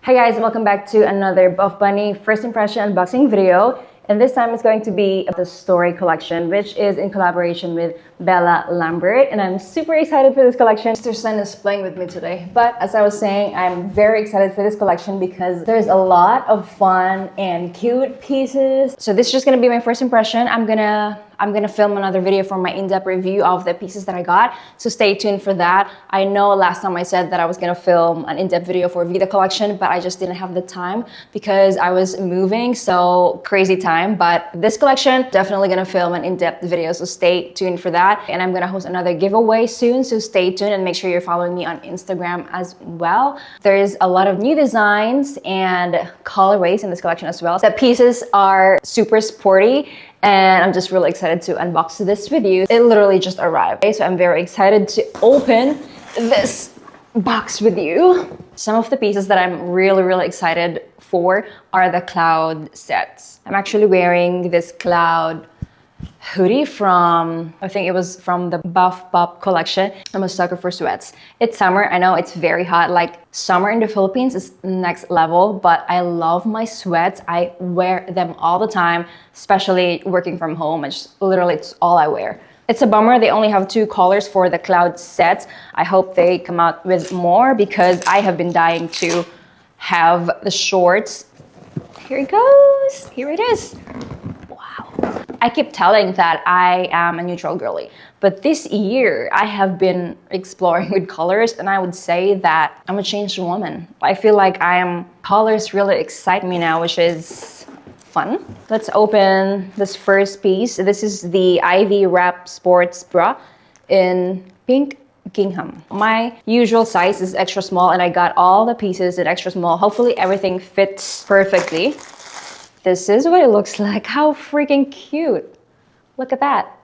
Hi guys, welcome back to another Buffbunny first impression unboxing video. And this time it's going to be the Story collection, which is in collaboration with Bella Lambert. And I'm super excited for this collection. Mr. Sun is playing with me today. But as I was saying, I'm very excited for this collection because there's a lot of fun and cute pieces. So this is just gonna be my first impression. I'm gonna film another video for my in-depth review of the pieces that I got. So stay tuned for that. I know last time I said that I was gonna film an in-depth video for Vita collection, but I just didn't have the time because I was moving, so crazy time. But this collection, definitely gonna film an in-depth video, so stay tuned for that. And I'm gonna host another giveaway soon, so stay tuned and make sure you're following me on Instagram as well. There's a lot of new designs and colorways in this collection as well. The pieces are super sporty, and I'm just really excited to unbox this with you. It literally just arrived, okay? So I'm very excited to open this box with you. Some of the pieces that I'm really excited for are the cloud sets. I'm actually wearing this cloud hoodie from, I think it was from the Buff collection. I'm a sucker for sweats. It's summer, I know it's very hot. Like summer in the Philippines is next level, but I love my sweats. I wear them all the time, especially working from home. Literally, it's all I wear. It's a bummer they only have 2 colors for the cloud sets. I hope they come out with more because I have been dying to have the shorts. Here it goes. Here it is. Wow. I keep telling that I am a neutral girly, but this year I have been exploring with colors, and I would say that I'm a changed woman. I feel like colors really excite me now, which is fun. Let's open this first piece. This is the Ivy Wrap Sports Bra in pink gingham. My usual size is extra small, and I got all the pieces in extra small. Hopefully everything fits perfectly. This is what it looks like. How freaking cute. Look at that.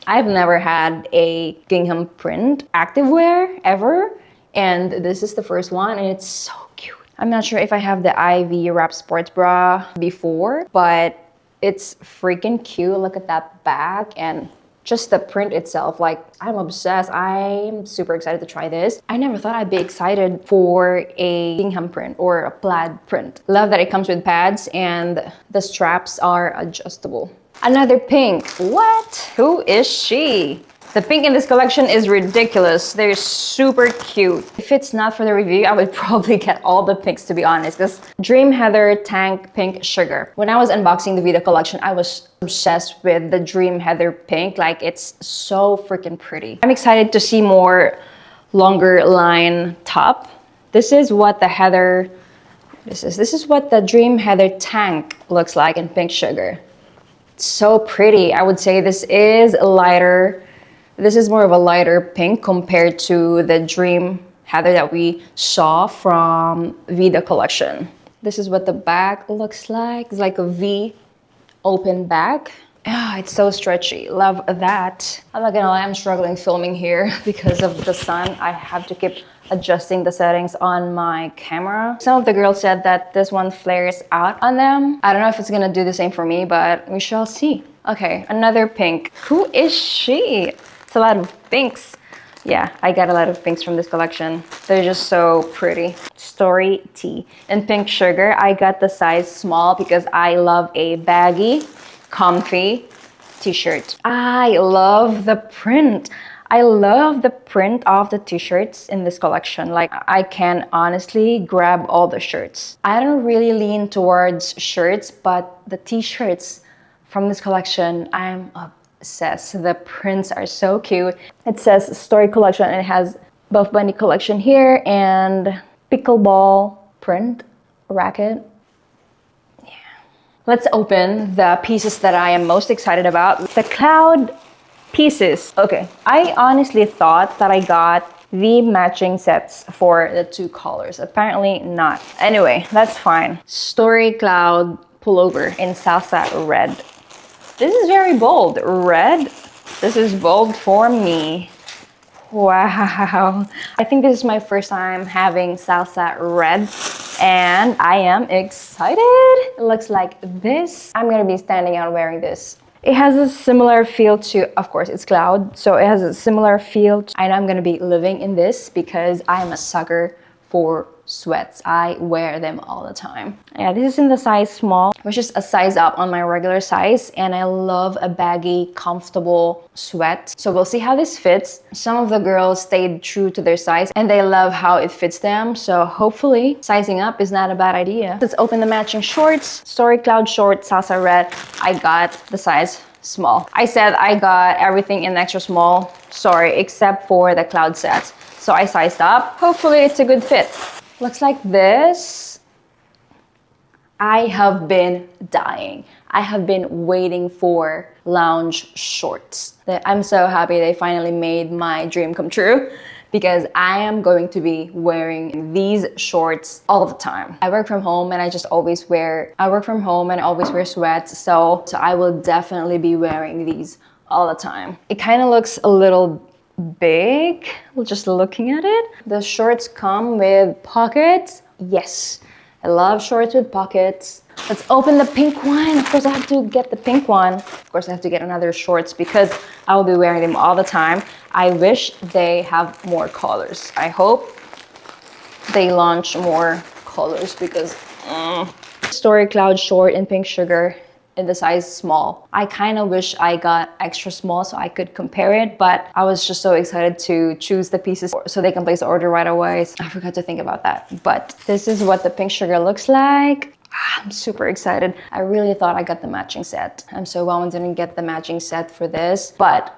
I've never had a gingham print activewear ever, and this is the first one, and it's so cute. I'm not sure if I have the Ivy Wrap Sports Bra before, but it's freaking cute. Look at that back and just the print itself. Like, I'm obsessed. I'm super excited to try this. I never thought I'd be excited for a gingham print or a plaid print. Love that it comes with pads and the straps are adjustable. Another pink. What? Who is she? The pink in this collection is ridiculous. They're super cute. If it's not for the review, I would probably get all the pinks, to be honest, because Dream Heather Tank Pink Sugar. When I was unboxing the Vita collection, I was obsessed with the Dream Heather Pink. Like, it's so freaking pretty. I'm excited to see more longer line top. This is what the Heather, this is what the Dream Heather Tank looks like in Pink Sugar. It's so pretty. I would say this is lighter. This is more of a lighter pink compared to the Dream Heather that we saw from Vida collection. This is what the back looks like. It's like a V open back. Ah, it's so stretchy. Love that. I'm not gonna lie, I'm struggling filming here because of the sun. I have to keep adjusting the settings on my camera. Some of the girls said that this one flares out on them. I don't know if it's gonna do the same for me, but we shall see. Okay, another pink. Who is she? It's a lot of pinks. Yeah, I got a lot of pinks from this collection. They're just so pretty. Story tee. In Pink Sugar, I got the size small because I love a baggy, comfy t-shirt. I love the print. I love the print of the t-shirts in this collection. Like, I can honestly grab all the shirts. I don't really lean towards shirts, but the t-shirts from this collection, I'm obsessed. The prints are so cute. It says Story collection, and it has Buffbunny collection here and pickleball print racket. Yeah. Let's open the pieces that I am most excited about. The cloud pieces. Okay, I honestly thought that I got the matching sets for the 2 colors. Apparently not. Anyway, that's fine. Story cloud pullover in salsa red. This is very bold. Red. This is bold for me. Wow. I think this is my first time having salsa red, and I am excited. It looks like this. I'm gonna be standing out wearing this. It has a similar feel to, of course, it's cloud, so it has a similar feel. I know I'm gonna be living in this because I am a sucker for sweats. I wear them all the time. Yeah, this is in the size small, which is a size up on my regular size, and I love a baggy, comfortable sweat. So we'll see how this fits. Some of the girls stayed true to their size and they love how it fits them, so hopefully sizing up is not a bad idea. Let's open the matching shorts. Story Cloud short, salsa red. I got the size small. I said I got everything in extra small, sorry, except for the cloud sets. So I sized up. Hopefully it's a good fit. Looks like this. I have been dying. I have been waiting for lounge shorts. I'm so happy they finally made my dream come true, because I am going to be wearing these shorts all the time. I work from home and I always wear sweats, so I will definitely be wearing these all the time. It kind of looks a little big just looking at it. The shorts come with pockets. Yes, I love shorts with pockets. Let's open the pink one. Of course I have to get the pink one. Of course I have to get another shorts because I will be wearing them all the time. I wish they have more colors. I hope they launch more colors because Story Cloud short in pink sugar in the size small. I kind of wish I got extra small so I could compare it, but I was just so excited to choose the pieces so they can place the order right away. So I forgot to think about that. But this is what the pink sugar looks like. I'm super excited. I really thought I got the matching set. I'm so bummed I didn't get the matching set for this, but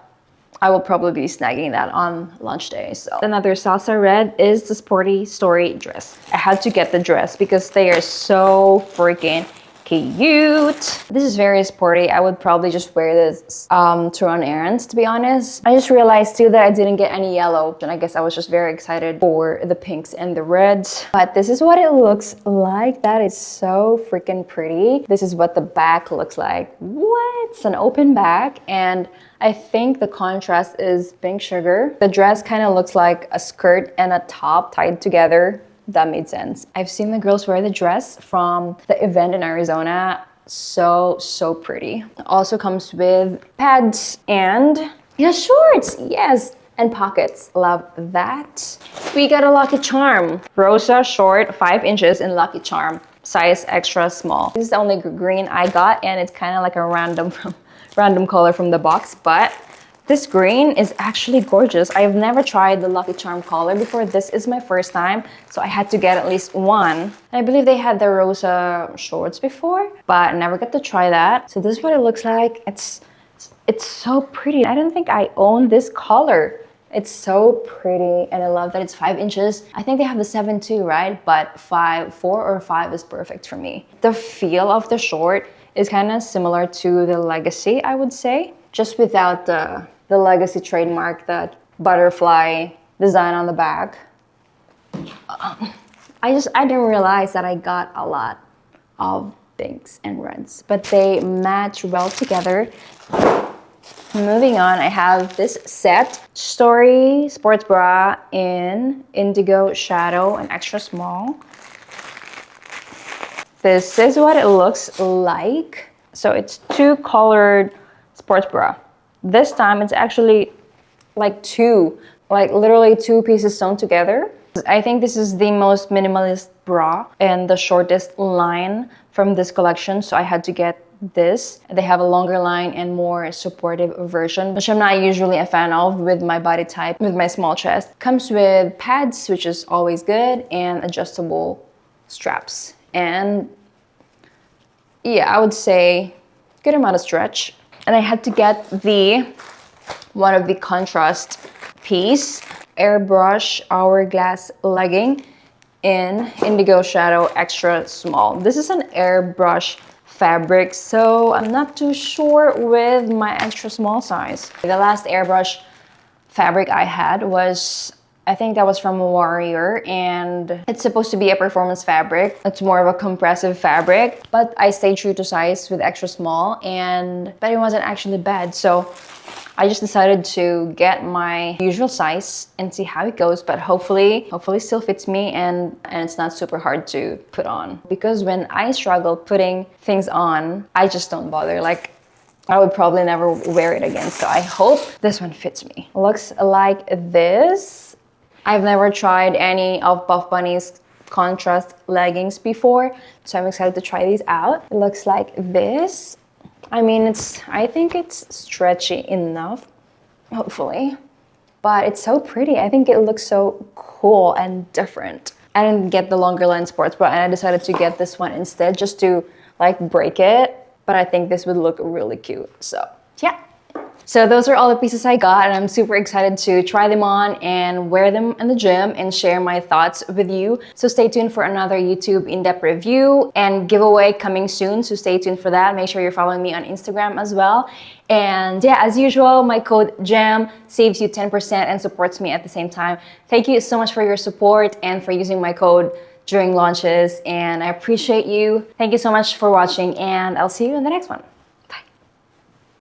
I will probably be snagging that on lunch day. So another salsa red is the Sporty Story dress. I had to get the dress because they are so freaking cute. This is very sporty. I would probably just wear this to run errands, to be honest. I just realized too that I didn't get any yellow, and I guess I was just very excited for the pinks and the reds. But this is what it looks like. That is so freaking pretty. This is what the back looks like. What? It's an open back, and I think the contrast is pink sugar. The dress kind of looks like a skirt and a top tied together. That made sense. I've seen the girls wear the dress from the event in Arizona. So pretty. It also comes with pads and shorts. Yes, and pockets. Love that. We got a Lucky Charm. Rosa short, 5 inches in Lucky Charm. Size extra small. This is the only green I got, and it's kind of like a random color from the box, but this green is actually gorgeous. I've never tried the Lucky Charm color before. This is my first time, so I had to get at least one. I believe they had the Rosa shorts before, but I never got to try that. So this is what it looks like. It's so pretty. I don't think I own this color. It's so pretty, and I love that it's 5 inches. I think they have the 7 too, right? But 4 or 5 is perfect for me. The feel of the short is kind of similar to the Legacy, I would say, just without the Legacy trademark, that butterfly design on the back. I didn't realize that I got a lot of pinks and reds, but they match well together. Moving on, I have this set, Story sports bra in indigo shadow and extra small. This is what it looks like. So it's 2 colored sports bra. This time it's actually like literally 2 pieces sewn together. I think this is the most minimalist bra and the shortest line from this collection, so I had to get this. They have a longer line and more supportive version, which I'm not usually a fan of with my body type, with my small chest. Comes with pads, which is always good, and adjustable straps. And yeah, I would say good amount of stretch. And I had to get one of the contrast piece, airbrush hourglass legging in indigo shadow extra small. This is an airbrush fabric, so I'm not too sure with my extra small size. The last airbrush fabric I had was, I think that was from Warrior, and it's supposed to be a performance fabric. It's more of a compressive fabric, but I stayed true to size with extra small, but it wasn't actually bad. So I just decided to get my usual size and see how it goes, but hopefully still fits me, and it's not super hard to put on. Because when I struggle putting things on, I just don't bother. Like, I would probably never wear it again. So I hope this one fits me. Looks like this. I've never tried any of Buffbunny's contrast leggings before, so I'm excited to try these out. It looks like this. I mean, I think it's stretchy enough, hopefully, but it's so pretty. I think it looks so cool and different. I didn't get the longer line sports bra, and I decided to get this one instead just to like break it, but I think this would look really cute. So yeah. So those are all the pieces I got, and I'm super excited to try them on and wear them in the gym and share my thoughts with you. So stay tuned for another YouTube in-depth review and giveaway coming soon. So stay tuned for that. Make sure you're following me on Instagram as well. And yeah, as usual, my code JAM saves you 10% and supports me at the same time. Thank you so much for your support and for using my code during launches, and I appreciate you. Thank you so much for watching, and I'll see you in the next one.